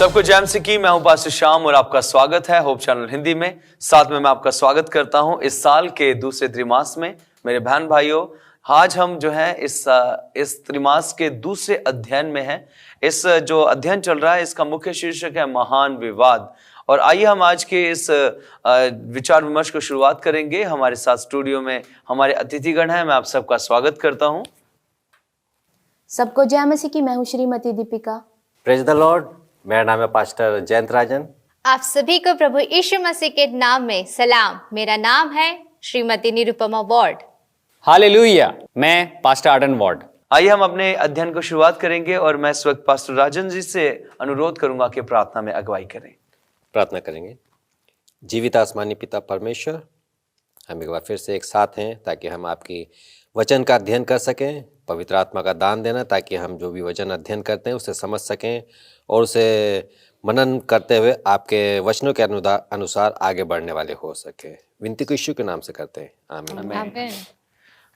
सबको जय मसीह की। मैं हूं पास्टर श्याम और आपका स्वागत है होप चैनल हिंदी में। साथ में मैं आपका स्वागत करता हूं इस साल के दूसरे त्रिमास में। मेरे बहन भाइयों, आज हम जो है इस त्रिमास के दूसरे अध्ययन में हैं। इस जो अध्ययन चल रहा है इसका मुख्य शीर्षक है महान विवाद। और आइए हम आज के इस विचार विमर्श को शुरुआत करेंगे। हमारे साथ स्टूडियो में हमारे अतिथिगण हैं। मैं आप सबका स्वागत करता हूं। सबको जय मसीह की। मैं हूं Shrimati Deepika. Praise the Lord. मेरा नाम है पास्टर जयंत राजन। आप सभी को प्रभु यीशु मसीह के नाम में सलाम। मेरा नाम है श्रीमती निरुपमा वार्ड। हालेलुया। मैं पास्टर आर्डन वार्ड। आइए हम अपने अध्ययन को शुरुआत करेंगे और मैं इस वक्त पास्टर राजन जी से अनुरोध करूंगा कि प्रार्थना में अगुवाई करें। प्रार्थना करेंगे। जीवित आसमानी पिता परमेश्वर, हम एक बार फिर से एक साथ हैं ताकि हम आपकी वचन का अध्ययन कर सकें। पवित्र आत्मा का दान देना ताकि हम जो भी वचन अध्ययन करते हैं उसे समझ सकें और उसे मनन करते हुए आपके वचनों के अनुसार आगे बढ़ने वाले हो सके। विनती को यीशु के नाम से करते हैं, आमीन।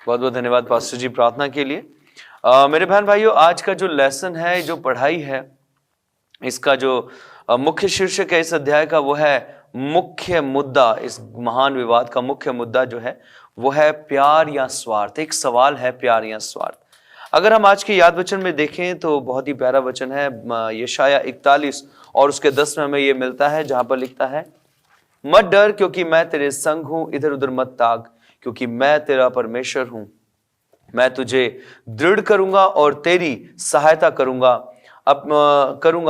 बहुत बहुत धन्यवाद पास्टर जी प्रार्थना के लिए। मेरे बहन भाइयों, आज का जो लेसन है, जो पढ़ाई है, इसका जो मुख्य शीर्षक है इस अध्याय का, वो है मुख्य मुद्दा। इस महान विवाद का मुख्य मुद्दा जो है वो है प्यार या स्वार्थ। एक सवाल है, प्यार या स्वार्थ। अगर हम आज के याद वचन में देखें तो बहुत ही प्यारा वचन है, यशाया 41 और उसके 10 में हमें ये मिलता है, जहां पर लिखता है, मत डर क्योंकि मैं तेरे संग हूं, इधर उधर मत ताक क्योंकि मैं तेरा परमेश्वर हूं। मैं तुझे दृढ़ करूंगा और तेरी सहायता करूंगा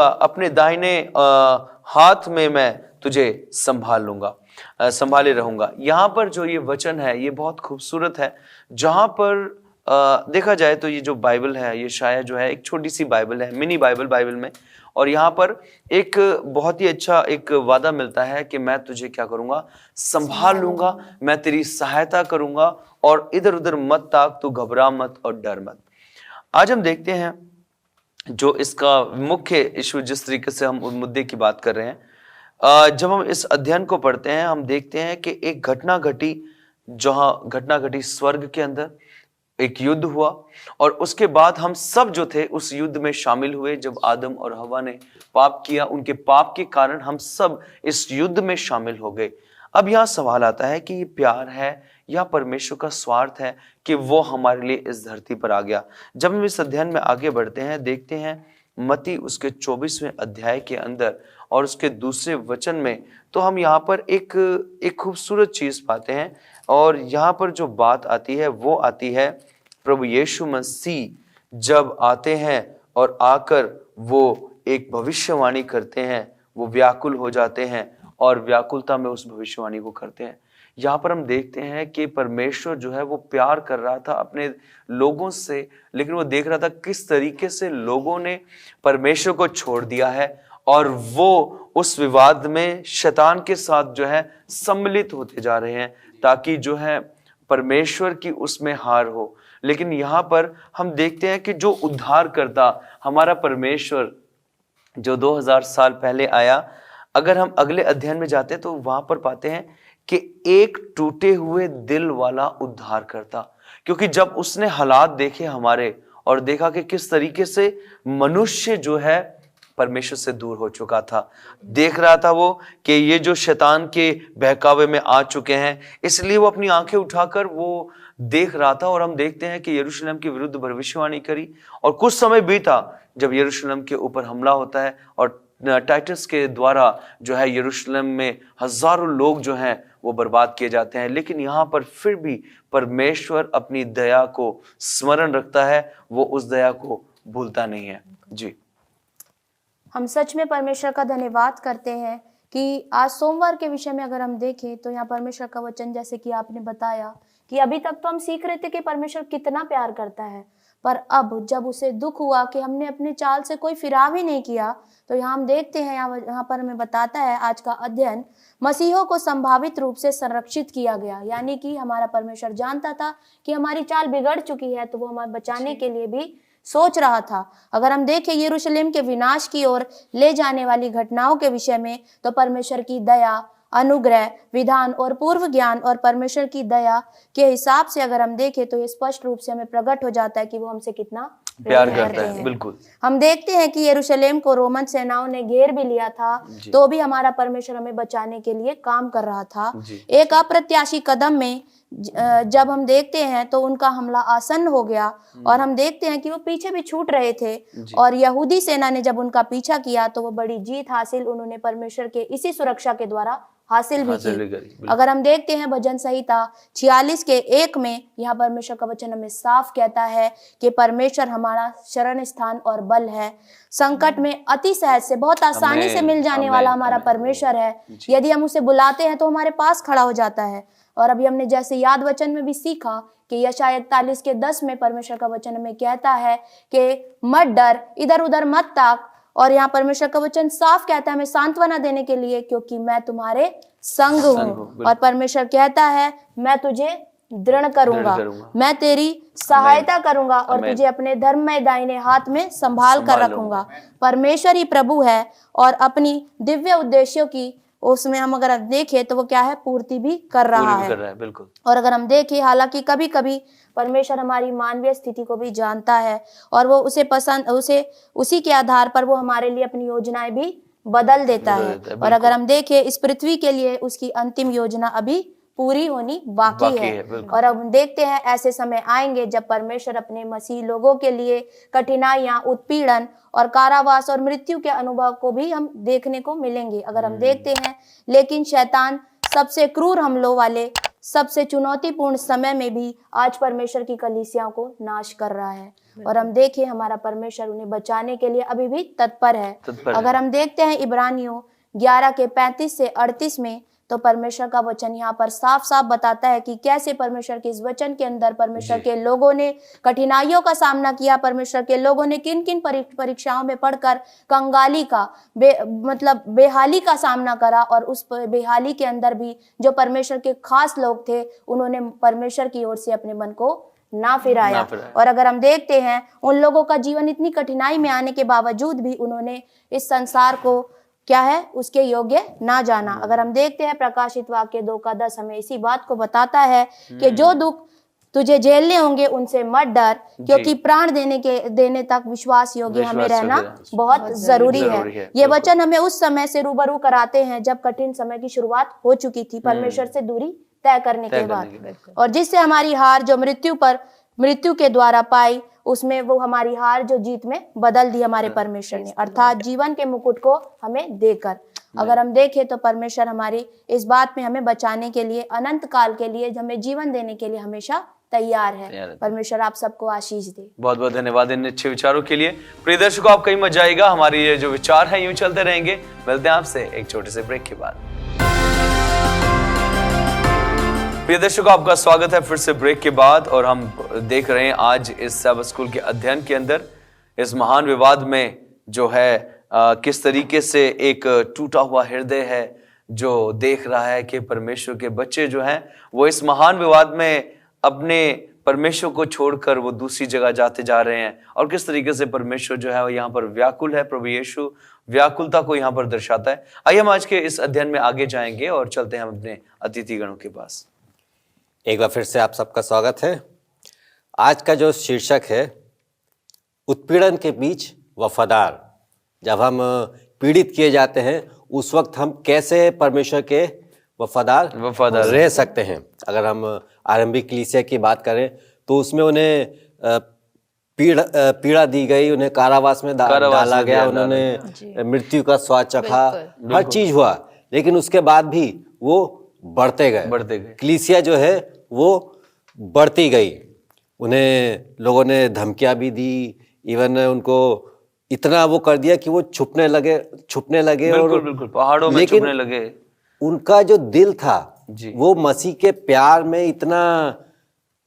अपने दाहिने हाथ में मैं तुझे संभाले रहूंगा। यहाँ पर जो ये वचन है ये बहुत खूबसूरत है। जहाँ पर देखा जाए तो ये जो बाइबल है, ये शायद जो है एक छोटी सी बाइबल है, मिनी बाइबल में। और यहाँ पर एक बहुत ही अच्छा एक वादा मिलता है कि मैं तुझे क्या करूंगा, संभाल लूंगा, मैं तेरी सहायता करूंगा और इधर उधर मत ताक, तू घबरा मत और डर मत। आज हम देखते हैं जो इसका मुख्य इशू, जिस तरीके से हम उस मुद्दे की बात कर रहे हैं, जब हम इस अध्ययन को पढ़ते हैं हम देखते हैं कि एक घटना घटी स्वर्ग के अंदर। एक युद्ध हुआ और उसके बाद हम सब जो थे उस युद्ध में शामिल हुए। जब आदम और हवा ने पाप किया, उनके पाप के कारण हम सब इस युद्ध में शामिल हो गए। अब यहाँ सवाल आता है कि ये प्यार है या परमेश्वर का स्वार्थ है कि वो हमारे लिए इस धरती पर आ गया। जब हम इस अध्ययन में आगे बढ़ते हैं, देखते हैं मत्ती उसके 24वें अध्याय के अंदर और उसके दूसरे वचन में, तो हम यहाँ पर एक खूबसूरत चीज पाते हैं। और यहाँ पर जो बात आती है वो आती है, प्रभु यीशु मसीह जब आते हैं और आकर वो एक भविष्यवाणी करते हैं, वो व्याकुल हो जाते हैं और व्याकुलता में उस भविष्यवाणी को करते हैं। यहाँ पर हम देखते हैं कि परमेश्वर जो है वो प्यार कर रहा था अपने लोगों से, लेकिन वो देख रहा था किस तरीके से लोगों ने परमेश्वर को छोड़ दिया है और वो उस विवाद में शैतान के साथ जो है सम्मिलित होते जा रहे हैं ताकि जो है परमेश्वर की उसमें हार हो। लेकिन यहाँ पर हम देखते हैं कि जो उद्धार करता हमारा परमेश्वर जो 2000 साल पहले आया, अगर हम अगले अध्ययन में जाते हैं तो वहां पर पाते हैं कि एक टूटे हुए दिल वाला उद्धार करता। क्योंकि जब उसने हालात देखे हमारे और देखा कि किस तरीके से मनुष्य जो है परमेश्वर से दूर हो चुका था, देख रहा था वो कि ये जो शैतान के बहकावे में आ चुके हैं, इसलिए वो अपनी आंखें उठाकर वो देख रहा था। और हम देखते हैं कि यरूशलेम के विरुद्ध भविष्यवाणी करी और कुछ समय बीता जब यरूशलेम के ऊपर हमला होता है और टाइटस के द्वारा जो है यरूशलेम में हजारों लोग जो हैं वो बर्बाद किए जाते हैं। लेकिन यहाँ पर फिर भी परमेश्वर अपनी दया को स्मरण रखता है, वो उस दया को भूलता नहीं है। जी, हम सच में परमेश्वर का धन्यवाद करते हैं कि आज सोमवार के विषय में अगर हम देखें तो यहाँ परमेश्वर का वचन, जैसे कि आपने बताया कि अभी तक तो हम सीख रहे थे कि परमेश्वर कितना प्यार करता है, पर अब जब उसे दुख हुआ कि हमने अपने चाल से कोई फिराव ही नहीं किया, तो यहाँ हम देखते हैं, यहाँ पर हमें बताता है आज का अध्ययन, मसीहों को संभावित रूप से संरक्षित किया गया। यानी कि हमारा परमेश्वर जानता था कि हमारी चाल बिगड़ चुकी है, तो वो हमें बचाने के लिए भी सोच रहा था। अगर हम देखें यरूशलेम के विनाश की ओर ले जाने वाली घटनाओं के विषय में, तो परमेश्वर की दया, अनुग्रह, विधान और पूर्व ज्ञान और परमेश्वर की दया के हिसाब से अगर हम देखें तो ये स्पष्ट रूप से हमें प्रकट हो जाता है कि वो हमसे कितना प्यार करते करता है, हैं। बिल्कुल। हम देखते हैं कि यरूशलेम को रोमन सेनाओं ने घेर भी लिया था, तो भी हमारा परमेश्वर हमें बचाने के लिए काम कर रहा था। जी। एक अप्रत्याशित कदम में जब हम देखते हैं तो उनका हमला आसन्न हो गया, और हम देखते हैं कि वो पीछे भी छूट रहे थे, और यहूदी सेना ने जब उनका पीछा किया तो वो बड़ी जीत हासिल उन्होंने परमेश्वर के इसी सुरक्षा के द्वारा हासिल भी की। अगर हम देखते हैं भजन संहिता 46 के 1 में, यहाँ परमेश्वर का वचन हमें साफ कहता है कि परमेश्वर हमारा शरण स्थान और बल है, संकट में अति सहज से बहुत आसानी से मिल जाने वाला हमारा परमेश्वर है। यदि हम उसे बुलाते हैं तो हमारे पास खड़ा हो जाता है। और अभी हमने जैसे याद वचन में भी सीखा कि यशायाह 41 के 10 में परमेश्वर का वचन हमें कहता है कि मत डर, इधर उधर मत ताक, और यहाँ परमेश्वर का वचन साफ कहता है हमें सांत्वना देने के लिए, क्योंकि मैं तुम्हारे संग हूँ। और परमेश्वर कहता है मैं तुझे दृढ़ करूंगा, मैं तेरी सहायता करूंगा, और तुझे अपने धर्म में दाहिने हाथ में संभाल कर रखूंगा। परमेश्वर ही प्रभु है, और अपनी दिव्य उद्देश्यों की उसमें हम अगर देखें तो वो क्या है, पूर्ति भी कर रहा है। बिल्कुल। और अगर हम देखें, हालांकि कभी कभी परमेश्वर हमारी मानवीय स्थिति को भी जानता है, और वो उसे उसी के आधार पर वो हमारे लिए अपनी योजनाएं भी बदल देता है। और अगर हम देखें, इस पृथ्वी के लिए उसकी अंतिम योजना अभी पूरी होनी बाकी है। और अब हम देखते हैं ऐसे समय आएंगे जब परमेश्वर अपने मसीह लोगों के लिए कठिनाइयां, उत्पीड़न और कारावास और मृत्यु के अनुभव को भी हम देखने को मिलेंगे। अगर हम देखते हैं, लेकिन शैतान सबसे क्रूर हमलों वाले सबसे चुनौतीपूर्ण समय में भी आज परमेश्वर की कलीसियाओं को नाश कर रहा है। और हम देखें, हमारा परमेश्वर उन्हें बचाने के लिए अभी भी तत्पर है। अगर हम देखते हैं इब्रानियों 11 के 35 से 38 में, तो परमेश्वर का वचन यहाँ पर साफ साफ बताता है कि कैसे परमेश्वर के इस वचन के अंदर परमेश्वर के लोगों ने कठिनाइयों का सामना किया, परमेश्वर के लोगों ने किन किन परीक्षाओं में पढ़कर कंगाली का मतलब बेहाली का सामना करा, और उस बेहाली के अंदर भी जो परमेश्वर के खास लोग थे उन्होंने परमेश्वर की ओर से अपने मन को ना फिराया। और अगर हम देखते हैं, उन लोगों का जीवन इतनी कठिनाई में आने के बावजूद भी उन्होंने इस संसार को क्या है, उसके योग्य ना जाना। अगर हम देखते हैं, प्रकाशित वाक्य 2 का 10 हमें इसी बात को बताता है कि जो दुख तुझे झेलने होंगे उनसे मत डर, क्योंकि प्राण देने तक विश्वास योग्य हमें रहना बहुत जरूरी है। ये वचन हमें उस समय से रूबरू कराते हैं जब कठिन समय की शुरुआत हो चुकी थी, परमेश्वर से दूरी तय करने के बाद, और जिससे हमारी हार जो मृत्यु के द्वारा पाई, उसमें वो हमारी हार जो जीत में बदल दी हमारे परमेश्वर ने, अर्थात जीवन के मुकुट को हमें देकर। अगर हम देखें तो परमेश्वर हमारी इस बात में हमें बचाने के लिए, अनंत काल के लिए, हमें जीवन देने के लिए हमेशा तैयार है। परमेश्वर आप सबको आशीष दे। बहुत बहुत धन्यवाद इन अच्छे विचारों के लिए। प्रिय दर्शकों, आप कहीं मत जाइएगा, हमारे ये जो विचार है यूं चलते रहेंगे। मिलते हैं आपसे एक छोटे से ब्रेक के बाद। प्रिय दर्शकों, आपका स्वागत है फिर से ब्रेक के बाद, और हम देख रहे हैं आज इस सबत स्कूल के अध्ययन के अंदर इस महान विवाद में जो है किस तरीके से एक टूटा हुआ हृदय है जो देख रहा है कि परमेश्वर के बच्चे जो हैं वो इस महान विवाद में अपने परमेश्वर को छोड़कर वो दूसरी जगह जाते जा रहे हैं, और किस तरीके से परमेश्वर जो है वो यहाँ पर व्याकुल है। प्रभु यीशु व्याकुलता को यहाँ पर दर्शाता है। आइए हम आज के इस अध्ययन में आगे जाएंगे और चलते हैं हम अपने अतिथिगणों के पास। एक बार फिर से आप सबका स्वागत है। आज का जो शीर्षक है, उत्पीड़न के बीच वफादार। जब हम पीड़ित किए जाते हैं उस वक्त हम कैसे परमेश्वर के वफादार रह सकते हैं। अगर हम आरंभिक कलीसिया की बात करें तो उसमें उन्हें पीड़ा दी गई, उन्हें कारावास में डाला गया, उन्होंने मृत्यु का स्वाद चखा, हर चीज हुआ, लेकिन उसके बाद भी वो बढ़ते गए। कलीसिया जो है वो बढ़ती गई। उन्हें लोगों ने धमकियां भी दी, इवन उनको इतना वो कर दिया कि वो छुपने लगे बिल्कुल पहाड़ों में छुपने लगे। उनका जो दिल था वो मसीह के प्यार में इतना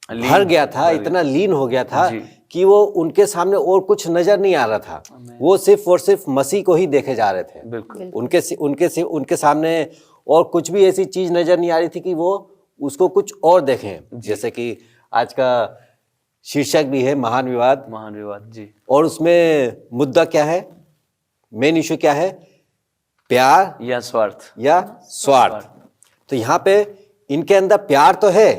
भर गया था, इतना लीन हो गया था कि वो उनके सामने और कुछ नजर नहीं आ रहा था। वो सिर्फ और सिर्फ मसीह को ही देखे जा रहे थे। उनके सामने और कुछ भी ऐसी चीज नजर नहीं आ रही थी कि वो उसको कुछ और देखें। जैसे कि आज का शीर्षक भी है महान विवाद जी, और उसमें मुद्दा क्या है, मेन इशू क्या है, प्यार या स्वार्थ। तो यहाँ पे इनके अंदर प्यार तो है,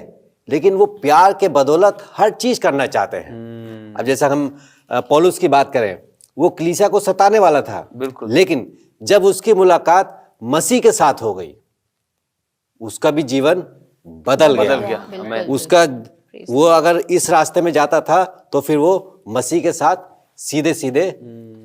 लेकिन वो प्यार के बदौलत हर चीज करना चाहते हैं। अब जैसा हम पौलुस की बात करें, वो कलीसिया को सताने वाला था, बिल्कुल। लेकिन जब उसकी मुलाकात मसीह के साथ हो गई, उसका भी जीवन बदल गया। आमीन। उसका वो अगर इस रास्ते में जाता था तो फिर वो मसीह के साथ सीधे सीधे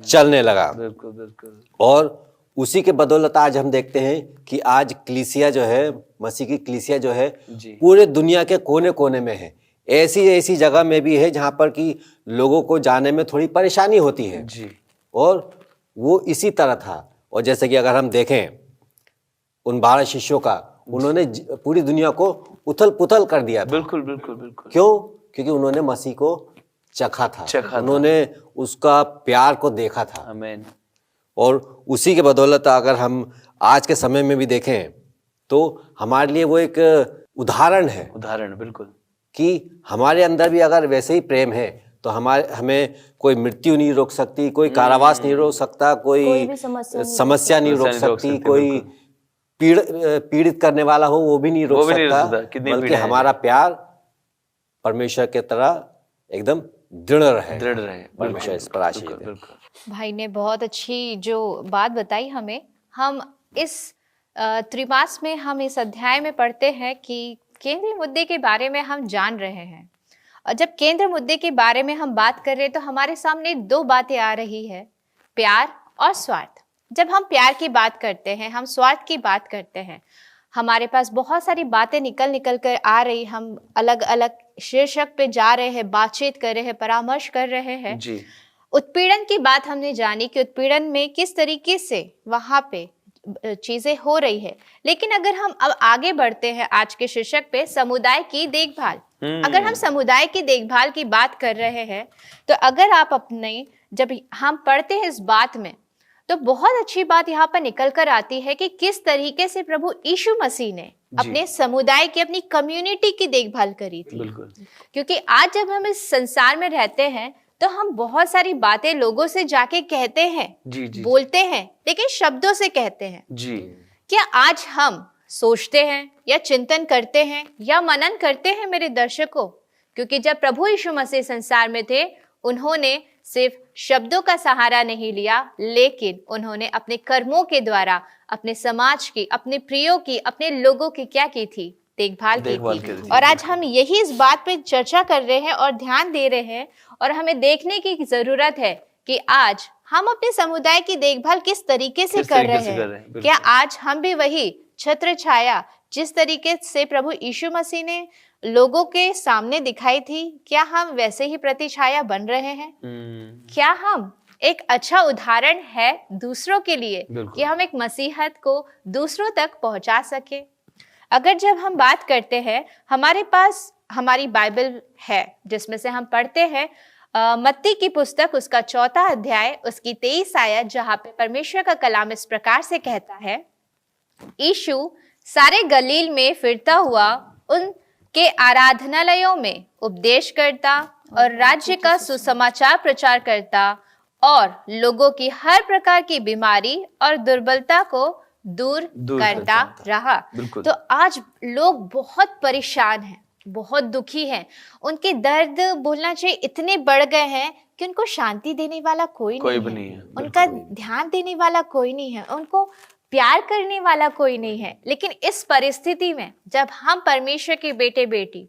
चलने लगा। बिल्कुल बिल्कुल। और उसी के बदौलत आज हम देखते हैं कि आज कलीसिया जो है, मसीह की कलीसिया जो है, जी। पूरे दुनिया के कोने कोने में है। ऐसी ऐसी जगह में भी है जहाँ पर कि लोगों को जाने में थोड़ी परेशानी होती है, जी। और वो इसी तरह था। और जैसे कि अगर हम देखें उन 12 शिष्यों का, उन्होंने पूरी दुनिया को उथल पुथल कर दिया था। बिल्कुल बिल्कुल बिल्कुल। क्यों? क्योंकि उन्होंने मसीह को चखा था, उन्होंने उसका प्यार को देखा था। आमीन। और उसी के बदौलत अगर हम आज के समय में भी देखें तो हमारे लिए वो एक उदाहरण है, उदाहरण बिल्कुल, कि हमारे अंदर भी अगर वैसे ही प्रेम है तो हमें कोई मृत्यु नहीं रोक सकती, कोई कारावास नहीं रोक सकता, कोई भी समस्या नहीं रोक सकती, कोई पीड़ित करने वाला हो वो भी नहीं रोक सकता, बल्कि हमारा प्यार परमेश्वर के तरह एकदम दृढ़ रहे। परमेश्वर इस पर आशीष दे। भाई ने बहुत अच्छी जो बात बताई हमें। हम इस त्रिमास में हम इस अध्याय में पढ़ते हैं कि केंद्रीय मुद्दे के बारे में हम जान रहे हैं। और जब केंद्र मुद्दे के बारे में हम बात कर रहे हैं तो हमारे सामने दो बातें आ रही है, प्यार और स्वार्थ। जब हम प्यार की बात करते हैं, हम स्वार्थ की बात करते हैं, हमारे पास बहुत सारी बातें निकल कर आ रही, हम अलग अलग शीर्षक पे जा रहे हैं, बातचीत कर रहे हैं, परामर्श कर रहे हैं जी। उत्पीड़न की बात हमने जानी कि उत्पीड़न में किस तरीके से वहां पे चीजें हो रही है। लेकिन अगर हम अब आगे बढ़ते हैं आज के शीर्षक पे, समुदाय की देखभाल। अगर हम समुदाय की देखभाल की बात कर रहे हैं तो अगर आप अपने जब हम पढ़ते हैं इस बात में तो बहुत अच्छी बात यहाँ पर निकल कर आती है कि किस तरीके से प्रभु यीशु मसीह ने अपने समुदाय की, अपनी कम्युनिटी की देखभाल करी थी। बिल्कुल। क्योंकि आज जब हम इस संसार में रहते हैं तो हम बहुत सारी बातें लोगों से जाके कहते हैं, जी, जी, बोलते हैं, लेकिन शब्दों से कहते हैं। जी। क्या आज हम सोचते हैं या चिंतन करते हैं या मनन करते हैं मेरे दर्शकों? क्योंकि जब प्रभु यीशु मसीह संसार में थे, उन्होंने सिर्फ शब्दों का सहारा नहीं लिया, लेकिन उन्होंने अपने कर्मों के द्वारा अपने समाज की, अपने प्रियो की, अपने लोगों की क्या की थी? देखभाल की थी। और आज हम यही इस बात पे चर्चा कर रहे हैं और ध्यान दे रहे हैं, और हमें देखने की जरूरत है कि आज हम अपने समुदाय की देखभाल किस तरीके से कर रहे हैं। क्या आज हम भी वही छत्र छाया जिस तरीके से प्रभु यीशु मसीह ने लोगों के सामने दिखाई थी, क्या हम वैसे ही प्रतिछाया बन रहे हैं? क्या हम एक अच्छा उदाहरण है दूसरों के लिए कि हम एक मसीहत को दूसरों तक पहुंचा सके? अगर जब हम बात करते हैं, हमारे पास हमारी बाइबल है जिसमें से हम पढ़ते हैं मत्ती की पुस्तक, उसका 4 अध्याय, उसकी 23 आयत, जहाँ पे परमेश्वर का कलाम इस प्रकार से कहता है, यीशु सारे गलील में फिरता हुआ उनके आराधनालयों में उपदेश करता और राज्य का सुसमाचार प्रचार करता और लोगों की हर प्रकार की बीमारी और दुर्बलता को दूर करता रहा। तो आज लोग बहुत परेशान हैं, बहुत दुखी हैं, उनके दर्द बोलना चाहिए इतने बढ़ गए हैं कि उनको शांति देने वाला कोई नहीं है, उनका ध्यान देने वाला कोई नहीं है, उनको प्यार करने वाला कोई नहीं है। लेकिन इस परिस्थिति में जब हम परमेश्वर के बेटे बेटी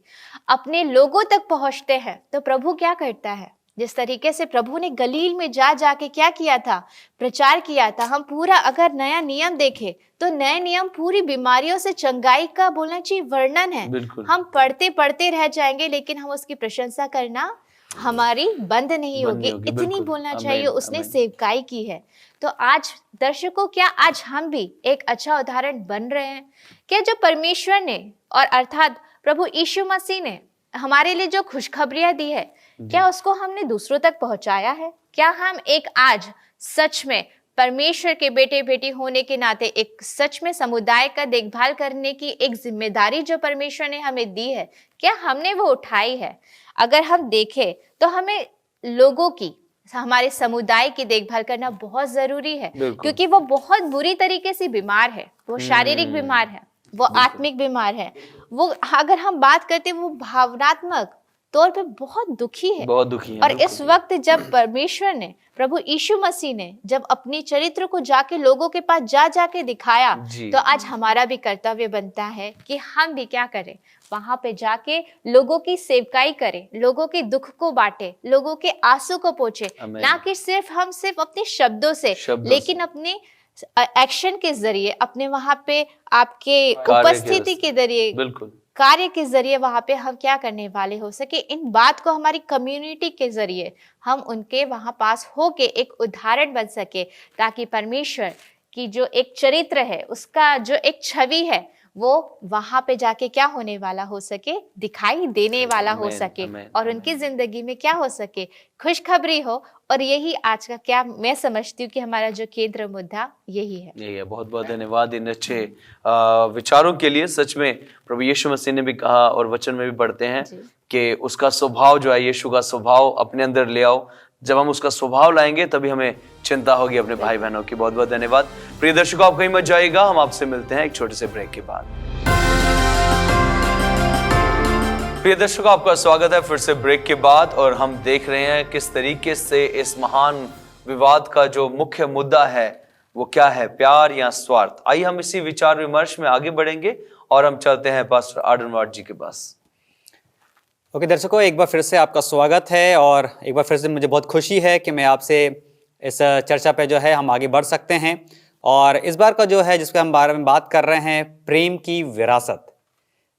अपने लोगों तक पहुंचते हैं तो प्रभु क्या करता है? जिस तरीके से प्रभु ने गलील में जाके क्या किया था? प्रचार किया था। हम पूरा अगर नया नियम देखें तो नए नियम पूरी बीमारियों से चंगाई का बोलना चाहिए वर्णन है। हम पढ़ते पढ़ते रह जाएंगे, लेकिन हम उसकी प्रशंसा करना हमारी बंद नहीं होगी। इतनी बोलना चाहिए उसने सेवकाई की है। तो आज दर्शकों, क्या आज हम भी एक अच्छा उदाहरण बन रहे हैं? क्या जो परमेश्वर ने और अर्थात प्रभु यीशु मसीह ने हमारे लिए जो खुशखबरियां दी है, क्या उसको हमने दूसरों तक पहुंचाया है? क्या हम एक आज सच में परमेश्वर के बेटे बेटी होने के नाते एक सच में समुदाय का देखभाल करने की एक जिम्मेदारी जो परमेश्वर ने हमें दी है, क्या हमने वो उठाई है? अगर हम देखें तो हमें लोगों की, हमारे समुदाय की देखभाल करना बहुत जरूरी है, क्योंकि वो बहुत बुरी तरीके से बीमार है। वो शारीरिक बीमार है, वो आत्मिक बीमार है, वो अगर हम बात करते हैं वो भावनात्मक तौर पे बहुत दुखी है। बहुत दुखी है। और इस वक्त जब परमेश्वर ने, प्रभु यीशु मसीह ने जब अपनी चरित्र को जाके लोगों के पास जाके दिखाया, जी। तो आज हमारा भी कर्तव्य बनता है कि हम भी क्या करें, वहां पे जाके लोगों की सेवकाई करें, लोगों के दुख को बांटे, लोगों के आंसू को पोंछे, ना कि सिर्फ अपने शब्दों से, लेकिन अपने एक्शन के जरिए, अपने वहां पे आपके उपस्थिति के जरिए, बिल्कुल कार्य के जरिए वहां पे हम क्या करने वाले हो सके, इन बात को हमारी कम्युनिटी के जरिए हम उनके वहां पास होके एक उदाहरण बन सके, ताकि परमेश्वर की जो एक चरित्र है, उसका जो एक छवि है, वो वहां पे जाके क्या होने वाला हो सके, दिखाई देने वाला हो सके, और उनकी जिंदगी में क्या हो सके, खुशखबरी हो। और यही आज का क्या मैं समझती हूँ कि हमारा जो केंद्र मुद्दा यही है। यही है। बहुत बहुत धन्यवाद इन अच्छे विचारों के लिए। सच में प्रभु यीशु मसीह ने भी कहा, और वचन में भी पढ़ते हैं कि उसका स्वभाव जो है, यीशु का स्वभाव अपने अंदर ले आओ। जब हम उसका स्वभाव लाएंगे तभी हमें चिंता होगी अपने भाई बहनों की। बहुत बहुत धन्यवाद। प्रिय दर्शकों, आप कहीं मत जाइएगा, हम आपसे मिलते हैं एक छोटे से ब्रेक के बाद। प्रिय दर्शकों, आपका स्वागत है फिर से ब्रेक के बाद, और हम देख रहे हैं किस तरीके से इस महान विवाद का जो मुख्य मुद्दा है वो क्या है, प्यार या स्वार्थ। आइए हम इसी विचार विमर्श में आगे बढ़ेंगे और हम चलते हैं पास्टर आर्डन वॉर्ड जी के पास। ओके दर्शकों, एक बार फिर से आपका स्वागत है, और एक बार फिर से मुझे बहुत खुशी है कि मैं आपसे इस चर्चा पे जो है हम आगे बढ़ सकते हैं। और इस बार का जो है जिसके हम बारे में बात कर रहे हैं, प्रेम की विरासत।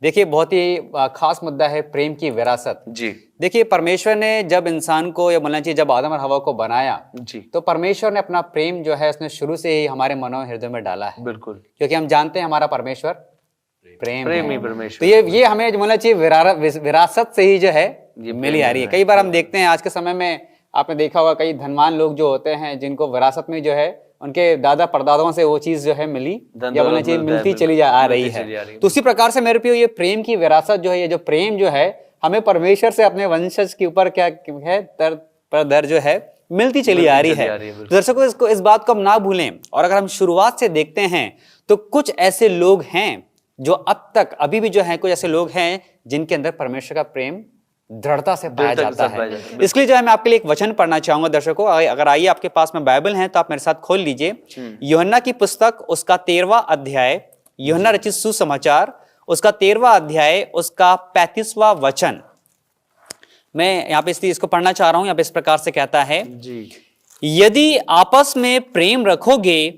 देखिए, बहुत ही खास मुद्दा है प्रेम की विरासत जी। देखिए, परमेश्वर ने जब इंसान को, या बोलना चाहिए जब आदम और हवा को बनाया जी, तो परमेश्वर ने अपना प्रेम जो है उसने शुरू से ही हमारे मनो हृदय में डाला है। बिल्कुल, क्योंकि हम जानते हैं हमारा परमेश्वर प्रेम प्रेम है। ही परमेश्वर। तो ये हमें जो बोलना चाहिए विरासत से ही जो है मिली आ रही है। कई बार हम देखते हैं आज के समय में, आपने देखा होगा कई धनवान लोग जो होते हैं जिनको विरासत में जो है उनके दादा परदादाओं से वो चीज जो है मिली, या बोलना चाहिए मिलती चली आ रही है। तो उसी प्रकार से मेरे प्रियो, ये प्रेम की विरासत जो है, ये जो प्रेम जो है हमें परमेश्वर से अपने वंशज के ऊपर क्या है, दर पर दर जो है मिलती चली आ रही है। दर्शकों, इस बात को हम ना भूलें। और अगर हम शुरुआत से देखते हैं तो कुछ ऐसे लोग हैं जो अब तक अभी भी जो है, कुछ ऐसे लोग हैं जिनके अंदर परमेश्वर का प्रेम दृढ़ता से पाया जाता है। इसलिए जो है मैं आपके लिए एक वचन पढ़ना चाहूंगा। दर्शकों, अगर आइए आपके पास में बाइबल है तो आप मेरे साथ खोल लीजिए यूहन्ना की पुस्तक, उसका 13वां अध्याय, यूहन्ना रचित सुसमाचार, उसका 13वां अध्याय, उसका 35वां वचन। मैं यहाँ पे इसको पढ़ना चाह रहा हूं। यहाँ पे इस प्रकार से कहता है जी, यदि आपस में प्रेम रखोगे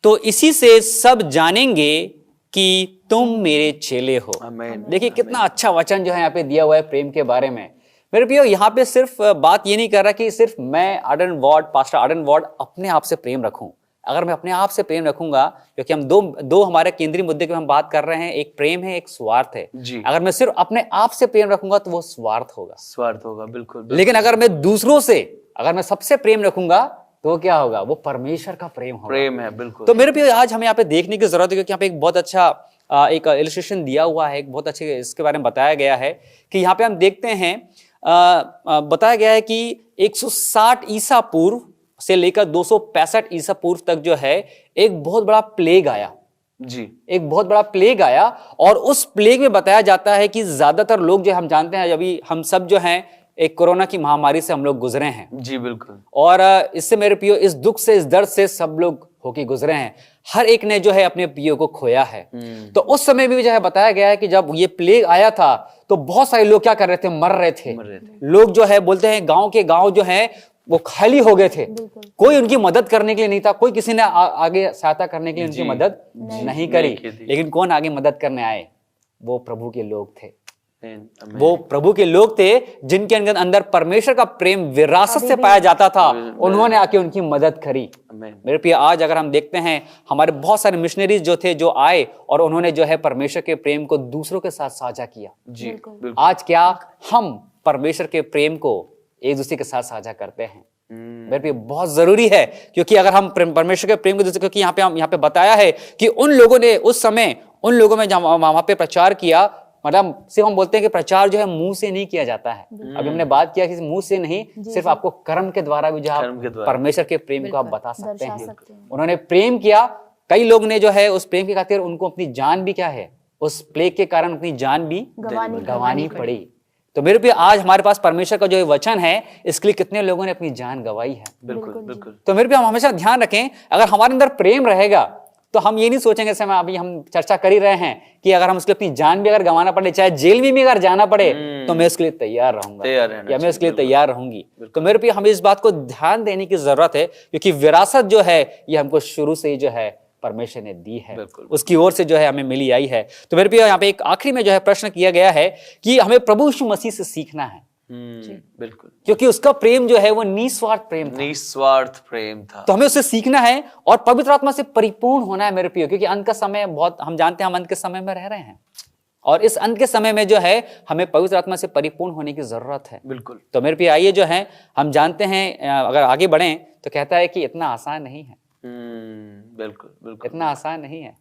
तो इसी से सब जानेंगे कि तुम मेरे चेले हो। आमीन। देखिए कितना अच्छा वचन जो है यहाँ पे दिया हुआ है प्रेम के बारे में। मेरे प्रियो, यहाँ पे सिर्फ बात ये नहीं कर रहा कि सिर्फ मैं Arden Ward, pastor Arden Ward अपने आप से प्रेम रखूं। अगर मैं अपने आप से प्रेम रखूंगा, क्योंकि हम दो हमारे केंद्रीय मुद्दे के हम बात कर रहे हैं, एक प्रेम है, एक स्वार्थ है। अगर मैं सिर्फ अपने आप से प्रेम रखूंगा तो वो स्वार्थ होगा, स्वार्थ होगा। बिल्कुल। लेकिन अगर मैं दूसरों से, अगर मैं सबसे प्रेम रखूंगा तो वो क्या होगा, वो परमेश्वर का प्रेम होगा। प्रेम है, बिल्कुल। तो मेरे प्रियो, आज हमें यहाँ पे देखने की जरूरत है, क्योंकि यहाँ पे एक बहुत अच्छा एक इलस्ट्रेशन दिया हुआ है, एक बहुत अच्छे इसके बारे में बताया गया है कि यहाँ पे हम देखते हैं बताया गया है कि 160 ईसा पूर्व से लेकर 265 ईसा पूर्व तक जो है एक बहुत बड़ा प्लेग आया जी, एक बहुत बड़ा प्लेग आया। और उस प्लेग में बताया जाता है कि ज्यादातर लोग जो हम जानते हैं, अभी हम सब जो हैं एक कोरोना की महामारी से हम लोग गुजरे हैं। जी, बिल्कुल। और इससे मेरे प्रियो, इस दुख से, इस दर्द से सब लोग होके गुजरे हैं। हर एक ने जो है अपने प्रियो को खोया है। तो उस समय भी जो है बताया गया है कि जब ये प्लेग आया था तो बहुत सारे लोग क्या कर रहे थे, मर रहे थे। लोग जो है बोलते हैं गांव के गांव जो है वो खाली हो गए थे। कोई उनकी मदद करने के लिए नहीं था, कोई किसी ने आगे सहायता करने के लिए उनकी मदद नहीं करी। लेकिन कौन आगे मदद करने आए? वो प्रभु के लोग थे। वो प्रभु के लोग थे जिनके अंदर परमेश्वर का प्रेम विरासत से पाया जाता था। उन्होंने आके उनकी मदद करी। मेरे प्रिय, आज अगर हम देखते हैं हमारे बहुत सारे मिशनरीज जो थे, जो आए और उन्होंने जो है परमेश्वर के प्रेम को दूसरों के साथ साझा किया। जी, बिल्कुल। आज क्या हम परमेश्वर के प्रेम को एक दूसरे के साथ साझा करते हैं? मेरे प्रिय, बहुत जरूरी है, क्योंकि अगर हम परमेश्वर के प्रेम को दूसरे, क्योंकि यहाँ पे बताया है कि उन लोगों ने उस समय, उन लोगों में वहां पे प्रचार किया, मतलब सिर्फ हम बोलते हैं कि प्रचार जो है मुंह से नहीं किया जाता है। अभी हमने बात किया कि मुंह से नहीं, सिर्फ आपको कर्म के द्वारा भी जो है परमेश्वर के प्रेम को आप बता सकते हैं। उन्होंने प्रेम किया। कई लोग ने जो है उस प्रेम की खातिर उनको अपनी जान भी क्या है, उस प्लेग के कारण अपनी जान भी गंवानी पड़ी। तो मेरे पे आज हमारे पास परमेश्वर का जो ये वचन है, इसके लिए कितने लोगों ने अपनी जान गंवाई है। बिल्कुल बिल्कुल। तो मेरे पे हम हमेशा ध्यान रखें, अगर हमारे अंदर प्रेम रहेगा तो हम ये नहीं सोचेंगे, जैसे अभी हम चर्चा कर ही रहे हैं कि अगर हम उसके अपनी जान भी अगर गंवाना पड़े, चाहे जेल में भी अगर जाना पड़े, तो मैं उसके लिए तैयार रहूंगा, या मैं उसके लिए तैयार रहूंगी। तो मेरे पे हमें इस बात को ध्यान देने की जरूरत है, क्योंकि विरासत जो है ये हमको शुरू से ही जो है परमेश्वर ने दी है, उसकी ओर से जो है हमें मिली आई है। तो मेरे पे यहाँ पे एक आखिरी में जो है प्रश्न किया गया है कि हमें प्रभु यीशु मसीह से सीखना है, बिल्कुल, क्योंकि उसका प्रेम जो है वो निस्वार्थ प्रेम था, निस्वार्थ प्रेम था। तो हमें उससे सीखना है और पवित्र आत्मा से परिपूर्ण होना है मेरे प्रियो, क्योंकि अंत का समय बहुत, हम जानते हैं हम अंत के समय में रह रहे हैं, और इस अंत के समय में जो है हमें पवित्र आत्मा से परिपूर्ण होने की जरूरत है। बिल्कुल। तो मेरे प्रिय आइए जो है हम जानते हैं, अगर आगे बढ़ें तो कहता है कि इतना आसान नहीं है। बिल्कुल बिल्कुल, इतना आसान नहीं है,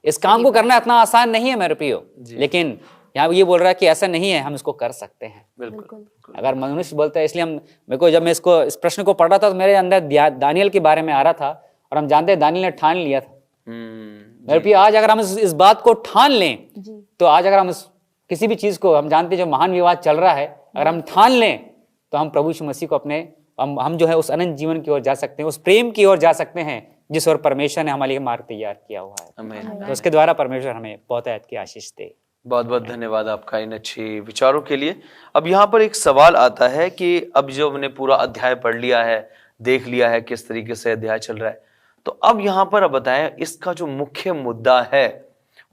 इस काम को करना इतना आसान नहीं है मेरे प्रियो, लेकिन यहाँ ये बोल रहा है कि ऐसा नहीं है, हम इसको कर सकते हैं। बिल्कुल। अगर मनुष्य बोलता है, इसलिए हम, मेरे को जब मैं इस प्रश्न को पढ़ रहा था तो मेरे अंदर दानियल के बारे में आ रहा था, और हम जानते हैं दानियल ने ठान लिया था। मेरे प्रिय आज अगर हम इस बात को ठान लें, तो आज अगर हम किसी भी चीज को, हम जानते हैं जो महान विवाद चल रहा है, अगर हम ठान लें तो हम प्रभु यीशु मसीह को अपने, हम जो है उस अनंत जीवन की ओर जा सकते हैं, उस प्रेम की ओर जा सकते हैं जिस ओर परमेश्वर ने हमारे लिए मार्ग तैयार किया हुआ है। तो उसके द्वारा परमेश्वर हमें बहुत की आशीष दे। बहुत बहुत धन्यवाद आपका इन अच्छे विचारों के लिए। अब यहाँ पर एक सवाल आता है कि अब जो हमने पूरा अध्याय पढ़ लिया है, देख लिया है किस तरीके से अध्याय चल रहा है, तो अब यहाँ पर अब बताएं इसका जो मुख्य मुद्दा है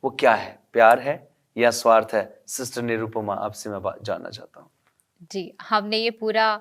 वो क्या है, प्यार है या स्वार्थ है? सिस्टर निरुपमा, आपसे मैं बात जानना चाहता हूँ। जी, हमने ये पूरा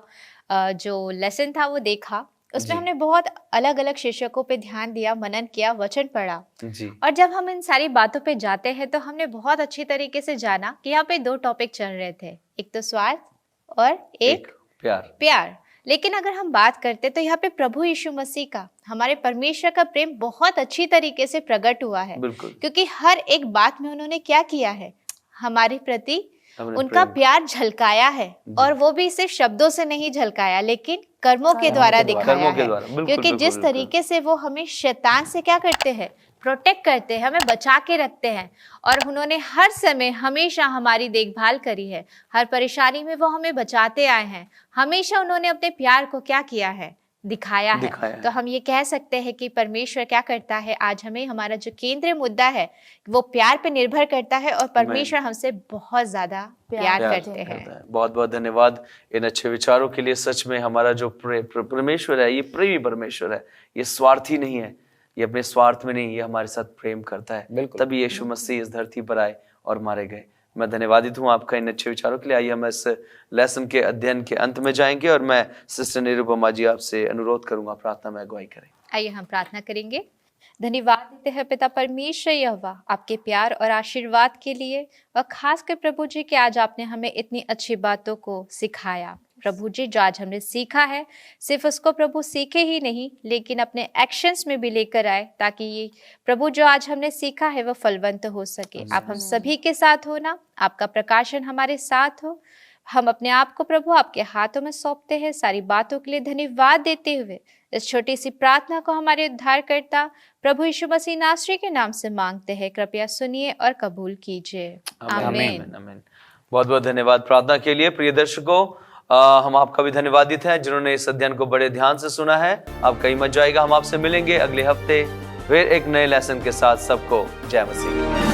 जो लेसन था वो देखा, उसमें हमने बहुत अलग अलग शीर्षकों पे ध्यान दिया, मनन किया, वचन पढ़ा जी। और जब हम इन सारी बातों पे जाते हैं तो हमने बहुत अच्छी तरीके से जाना कि यहाँ पे दो टॉपिक चल रहे थे, एक तो स्वार्थ और एक प्यार। लेकिन अगर हम बात करते तो यहाँ पे प्रभु यीशु मसीह का, हमारे परमेश्वर का प्रेम बहुत अच्छी तरीके से प्रकट हुआ है, क्योंकि हर एक बात में उन्होंने क्या किया है, हमारे प्रति उनका प्यार झलकाया है, और वो भी सिर्फ शब्दों से नहीं झलकाया लेकिन कर्मों के द्वारा दिखाया है। क्योंकि जिस तरीके से वो हमें शैतान से क्या करते हैं, प्रोटेक्ट करते हैं, हमें बचा के रखते हैं, और उन्होंने हर समय हमेशा हमारी देखभाल करी है, हर परेशानी में वो हमें बचाते आए हैं, हमेशा उन्होंने अपने प्यार को क्या किया है, दिखाया है। तो हम ये कह सकते हैं कि परमेश्वर क्या करता है, आज हमें हमारा जो केंद्रीय मुद्दा है वो प्यार पे निर्भर करता है, और परमेश्वर हमसे बहुत ज्यादा प्यार करते हैं। बहुत बहुत धन्यवाद इन अच्छे विचारों के लिए। सच में हमारा जो परमेश्वर है, ये प्रेमी परमेश्वर है, ये स्वार्थी नहीं है, ये अपने स्वार्थ में नहीं, ये हमारे साथ प्रेम करता है, तभी यीशु मसीह इस धरती पर आए और मारे गए। मैं धन्यवादित हूँ आपका इन अच्छे विचारों के लिए। आइए हम इस लेसन के अध्ययन के अंत में जाएंगे, और मैं सिस्टर निरुपमा जी आपसे अनुरोध करूंगा प्रार्थना में अगुवाई करें। आइए हम प्रार्थना करेंगे। धन्यवाद देते हैं पिता परमेश्वर यहोवा आपके प्यार और आशीर्वाद के लिए, और खास कर प्रभु जी कि आज आपने हमें इतनी अच्छी बातों को सिखाया। प्रभु जी, जो आज हमने सीखा है, सिर्फ उसको प्रभु सीखे ही नहीं लेकिन अपने एक्शंस में भी लेकर आए, ताकि ये प्रभु जो आज हमने सीखा है वो फलवंत हो सके। आप हम सभी के साथ हो ना, आपका प्रकाशन हमारे साथ हो। हम अपने आप को प्रभु आपके हाथों में सौंपते हैं। सारी बातों के लिए धन्यवाद देते हुए इस छोटी सी प्रार्थना को हमारे उद्धारकर्ता प्रभु यीशु मसीह नासरी के नाम से मांगते हैं, कृपया सुनिए और कबूल कीजिए। आमीन। आमीन। बहुत बहुत धन्यवाद प्रार्थना के लिए। प्रिय दर्शकों, हम आपका भी धन्यवादित हैं जिन्होंने इस अध्ययन को बड़े ध्यान से सुना है। आप कहीं मत जाएगा, हम आपसे मिलेंगे अगले हफ्ते फिर एक नए लेसन के साथ। सबको जय मसीह।